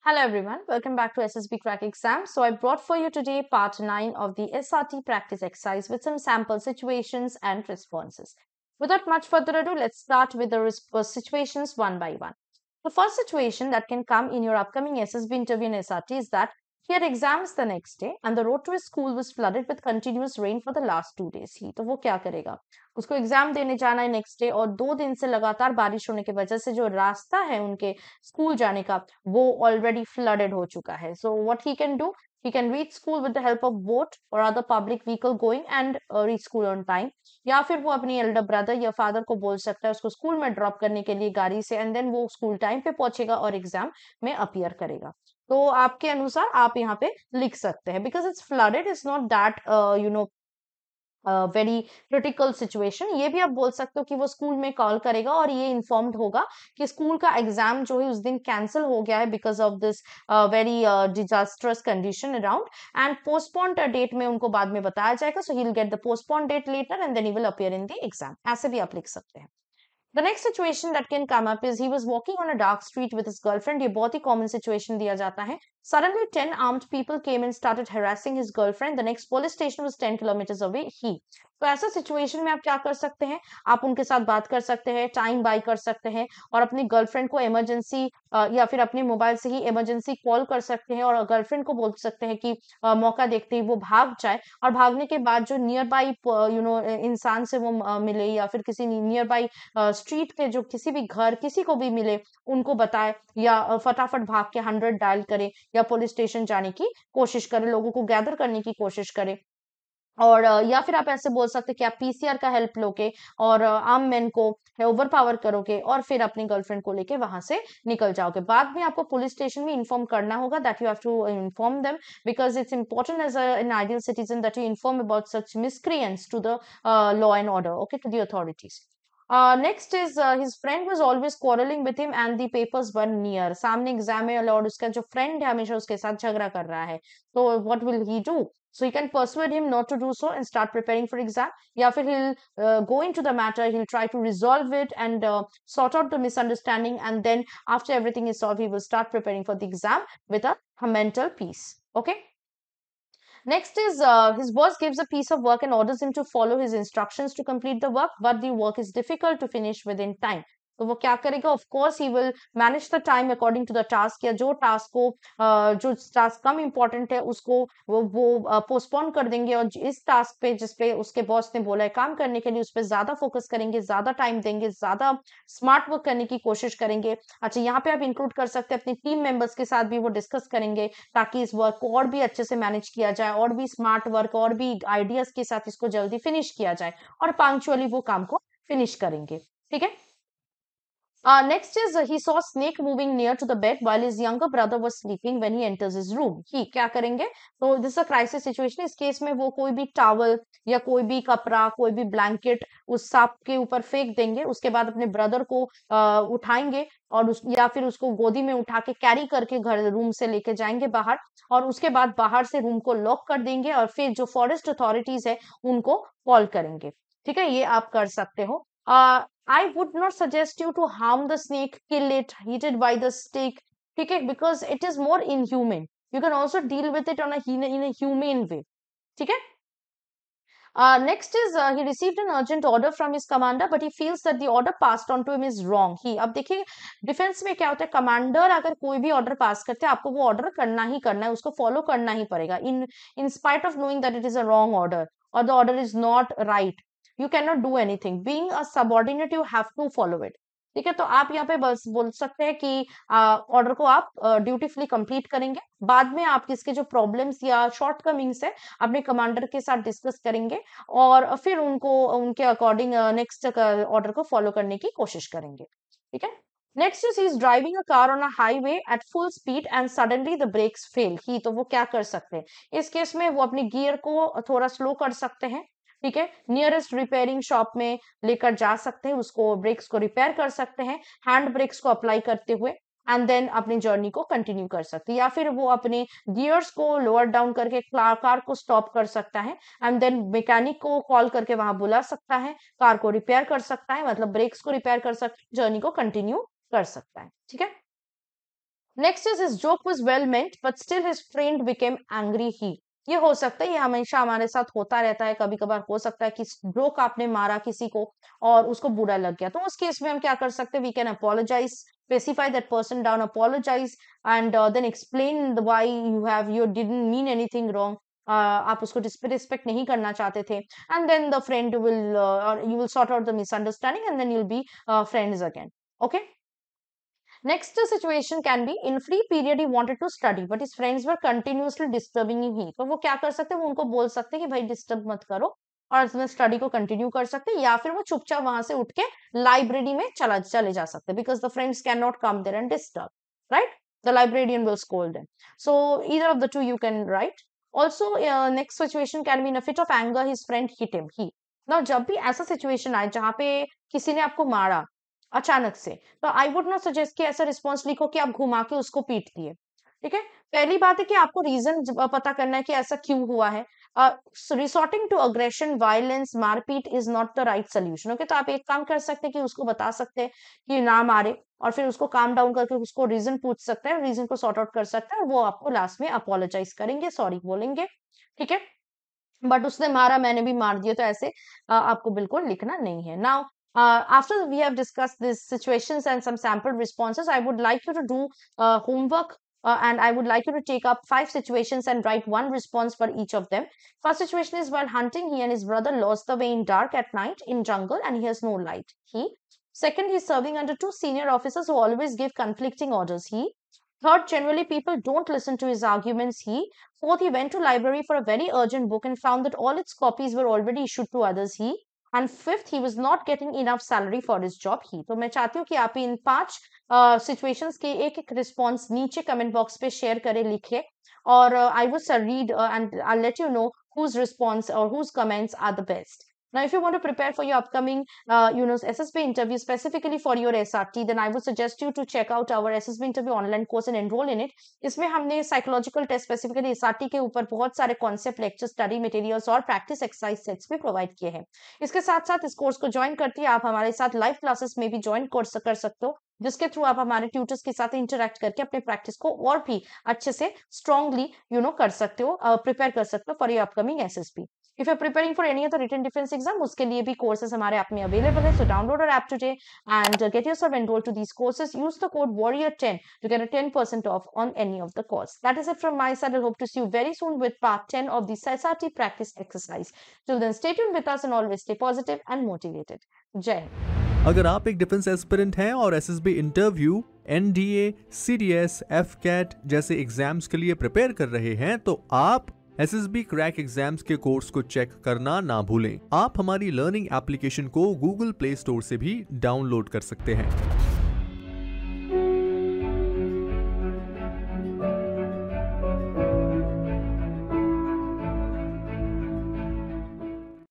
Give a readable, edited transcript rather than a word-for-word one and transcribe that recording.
Hello everyone, welcome back to SSB Crack Exam. So I brought for you today part 9 of the SRT practice exercise with some sample situations and responses. Without much further ado, let's start with the situations one by one. The first situation that can come in your upcoming SSB interview in SRT is that he had exams the next day and the road to his school was flooded with continuous rain for the last 2 days. ही तो वो क्या करेगा? उसको exam देने जाना है next day और 2 दिन से लगातार बारिश होने की वजह से जो रास्ता है उनके स्कूल जाने का वो ऑलरेडी फ्लडेड हो चुका है. So what he can do, he can reach school with the help of boat or other public vehicle going and reach school on time. या फिर वो अपनी एल्डर ब्रदर या फादर को बोल सकता है उसको स्कूल में ड्रॉप करने के लिए गाड़ी से एंड देन वो स्कूल टाइम पे पहुंचेगा और एग्जाम में अपीयर करेगा. तो आपके अनुसार आप यहाँ पे लिख सकते हैं because it's flooded, it's not that very critical situation. ये भी आप बोल सकते हो कि वो स्कूल में कॉल करेगा और ये इन्फॉर्म्ड होगा कि स्कूल का एग्जाम जो है उस दिन कैंसिल हो गया है because of this very disastrous condition around and postponed date में उनको बाद में बताया जाएगा. So he will get the postponed date later and then he will appear in the exam. ऐसे भी आप लिख सकते हैं. The next situation that can come up is he was walking on a dark street with his girlfriend. ये बहुत ही common situation दिया जाता है. Suddenly 10 armed people came and started harassing his girlfriend. The next police station was 10 kilometers away. तो ऐसा situation में आप क्या कर सकते हैं? आप उनके साथ बात कर सकते हैं, टाइम बाय कर सकते हैं और अपनी गर्लफ्रेंड को इमरजेंसी या फिर अपने मोबाइल से ही इमरजेंसी कॉल कर सकते हैं और गर्लफ्रेंड को बोल सकते हैं कि मौका देखते ही वो भाग जाए और भागने के बाद जो नियर बाई इंसान से वो मिले या फिर किसी नियर बाई स्ट्रीट के जो किसी भी घर किसी को भी मिले उनको बताए या फटाफट भाग के 100 डायल करे या पुलिस स्टेशन जाने की कोशिश करे, लोगों को गैदर करने की कोशिश करे. और या फिर आप ऐसे बोल सकते हैं कि आप पीसीआर का हेल्प लोगे और आर्म मैन को ओवर पावर करोगे और फिर अपनी गर्लफ्रेंड को लेके वहां से निकल जाओगे. बाद में आपको पुलिस स्टेशन में इन्फॉर्म करना होगा that you have to inform them because it's important as an ideal citizen that you inform about such miscreants to the law and order, okay, to the authorities. Next is his friend was always quarreling with him and the papers were near. सामने exam है और उसका जो friend है हमेशा उसके साथ झगड़ा कर रहा है. तो what will he do? So you can persuade him not to do so and start preparing for exam. या फिर he'll go into the matter, he'll try to resolve it and sort out the misunderstanding and then after everything is solved, he will start preparing for the exam with a mental peace. Okay. Next is his boss gives a piece of work and orders him to follow his instructions to complete the work, but the work is difficult to finish within time. तो वो क्या करेगा? Of course he will manage the time according to the task या जो task को जो task कम important है उसको वो पोस्टपोन कर देंगे और इस टास्क पे जिस पे उसके बॉस ने बोला है काम करने के लिए उस पर ज्यादा फोकस करेंगे, ज्यादा टाइम देंगे, ज्यादा स्मार्ट वर्क करने की कोशिश करेंगे. अच्छा, यहाँ पे आप इंक्लूड कर सकते हैं अपने टीम मेंबर्स के साथ भी वो डिस्कस करेंगे ताकि इस वर्क को और भी अच्छे से मैनेज किया जाए और भी स्मार्ट वर्क और भी आइडियाज के साथ इसको जल्दी फिनिश किया जाए और पंक्चुअली वो काम को फिनिश करेंगे. ठीक है. Next is he saw a snake moving near to the bed while his younger brother was sleeping when he enters his room. ही क्या करेंगे? तो दिस अ क्राइसिस सिचुएशन. इस केस में वो कोई भी टॉवल या कोई भी कपड़ा कोई भी ब्लैंकेट उस सांप के ऊपर फेंक देंगे. उसके बाद अपने ब्रदर को उठाएंगे और या फिर उसको गोदी में उठा के कैरी करके घर रूम से लेके जाएंगे बाहर और उसके बाद बाहर से रूम को लॉक कर देंगे और फिर जो फॉरेस्ट अथॉरिटीज है उनको कॉल करेंगे. ठीक है, ये आप कर सकते हो. I would not suggest you to harm the snake, kill it, eat it by the stick, okay, because it is more inhuman. You can also deal with it on in a humane way. Okay. Next is he received an urgent order from his commander, but he feels that the order passed on to him is wrong. He अब देखिए defence में क्या होता है, commander अगर कोई भी order pass करते हैं आपको वो ऑर्डर करना ही करना है, उसको फॉलो करना ही पड़ेगा in spite of knowing that it is a wrong order or the order is not right. You cannot do anything. Being a subordinate, you have to follow it. ठीक है, तो आप यहाँ पे बस बोल सकते हैं कि ऑर्डर को आप ड्यूटीफुली कंप्लीट करेंगे. बाद में आप किसके जो प्रॉब्लम्स या शॉर्टकमिंग्स है अपने कमांडर के साथ डिस्कस करेंगे और फिर उनको उनके अकॉर्डिंग नेक्स्ट ऑर्डर को फॉलो करने की कोशिश करेंगे. ठीक है. Next is he is driving a car on a highway at full speed and suddenly the brakes fail. He तो वो क्या कर सकते हैं? इस केस में वो अपने गियर को थोड़ा स्लो कर सकते हैं. ठीक है, नियरेस्ट रिपेयरिंग शॉप में लेकर जा सकते हैं, उसको ब्रेक्स को रिपेयर कर सकते हैं हैंड ब्रेक्स को अप्लाई करते हुए एंड देन अपनी जर्नी को कंटिन्यू कर सकते हैं. या फिर वो अपने गियर्स को लोअर डाउन करके कार को स्टॉप कर सकता है एंड देन मैकेनिक को कॉल करके वहां बुला सकता है, कार को रिपेयर कर सकता है, मतलब ब्रेक्स को रिपेयर कर सकता है, जर्नी को कंटिन्यू कर सकता है. ठीक है. Next is his joke was well meant but still his friend became angry he. ये हो सकता है, ये हमेशा हमारे साथ होता रहता है, कभी कभार हो सकता है कि जोक आपने मारा किसी को और उसको बुरा लग गया, तो उस केस में हम क्या कर सकते हैं, we can apologize, specify that person down, apologize and then explain why you didn't mean anything wrong, आप उसको रिस्पेक्ट नहीं करना चाहते थे, and then the friend will you will sort out the misunderstanding and then you will be friends again. Okay, next situation can be in free period he wanted to study but his friends were continuously disturbing him। तो वो क्या कर सकते हैं, वो उनको बोल सकते हैं कि भाई डिस्टर्ब मत करो और उसमें स्टडी को कंटिन्यू कर सकते हैं, या फिर वो चुपचाप वहां से उठ के लाइब्रेरी में चले जा सकते हैं, because the friends can not come there and disturb, right, the librarian will scold them। so either of the two you can write। also next situation can be in a fit of anger his friend hit him। he now जब भी ऐसा situation आए जहां पे किसी ने आपको मारा अचानक से, तो आई वुड नॉट सजेस्ट कि ऐसा रिस्पॉन्स लिखो कि आप घुमा के उसको पीट दिए। ठीक है, पहली बात है कि आपको रीजन पता करना है कि ऐसा क्यों हुआ है। रिसोर्टिंग टू अग्रेशन, वायलेंस, मारपीट is not the right solution. Okay, तो आप एक काम कर सकते हैं कि उसको बता सकते हैं कि ना मारे, और फिर उसको काम डाउन करके उसको रीजन पूछ सकते हैं, रीजन को सॉर्ट आउट कर सकते हैं, और वो आपको लास्ट में अपोलोजाइज करेंगे, सॉरी बोलेंगे। ठीक है, बट उसने मारा मैंने भी मार दिया, तो ऐसे आपको बिल्कुल लिखना नहीं है। Now after we have discussed these situations and some sample responses, I would like you to do homework, and I would like you to take up 5 situations and write one response for each of them। First situation is while hunting, he and his brother lost the way in dark at night in jungle and he has no light। He second, he is serving under 2 senior officers who always give conflicting orders। He third, generally people don't listen to his arguments। He fourth, he went to library for a very urgent book and found that all its copies were already issued to others। He and fifth, he was not getting enough salary for his job। He तो मैं चाहती हूँ कि आप इन 5 situations के एक एक response नीचे कमेंट बॉक्स पे शेयर करें, लिखे, और I would read and I let you know whose response or whose comments are the best। Now, if you want to prepare for your upcoming, SSB interview specifically for your SRT, then I would suggest you to check out our SSB interview online course and enroll in it। इसमें हमने psychological test specifically SRT के ऊपर बहुत सारे concept, lecture, study materials और practice exercise sets भी provide किए हैं। इसके साथ साथ इस कोर्स को ज्वाइन करते ही आप हमारे साथ लाइव क्लासेस में भी ज्वाइन कर सकते हो, जिसके थ्रू आप हमारे ट्यूटर्स के साथ इंटरेक्ट करके अपने प्रैक्टिस को और भी अच्छे से स्ट्रांगली कर सकते हो, प्रिपेयर कर सकते हो for your upcoming SSB। If you are preparing for any other written defence exam, उसके लिए भी कोर्सेज हमारे ऐप में अवेलेबल है। So download our app today and get yourself enrolled to these courses. Use the code warrior10 to get a 10% off on any of the course। That is it from my side। I hope to see you very soon with part 10 of the SRT practice exercise। Till then, stay tuned with us and always stay positive and motivated। जय हिंद। अगर आप एक defence aspirant हैं और SSB interview, NDA, CDS, FCAT जैसे exams के लिए prepare कर रहे हैं, तो आप SSB क्रैक एग्जाम्स के कोर्स को चेक करना ना भूलें। आप हमारी लर्निंग एप्लीकेशन को गूगल प्ले स्टोर से भी डाउनलोड कर सकते हैं।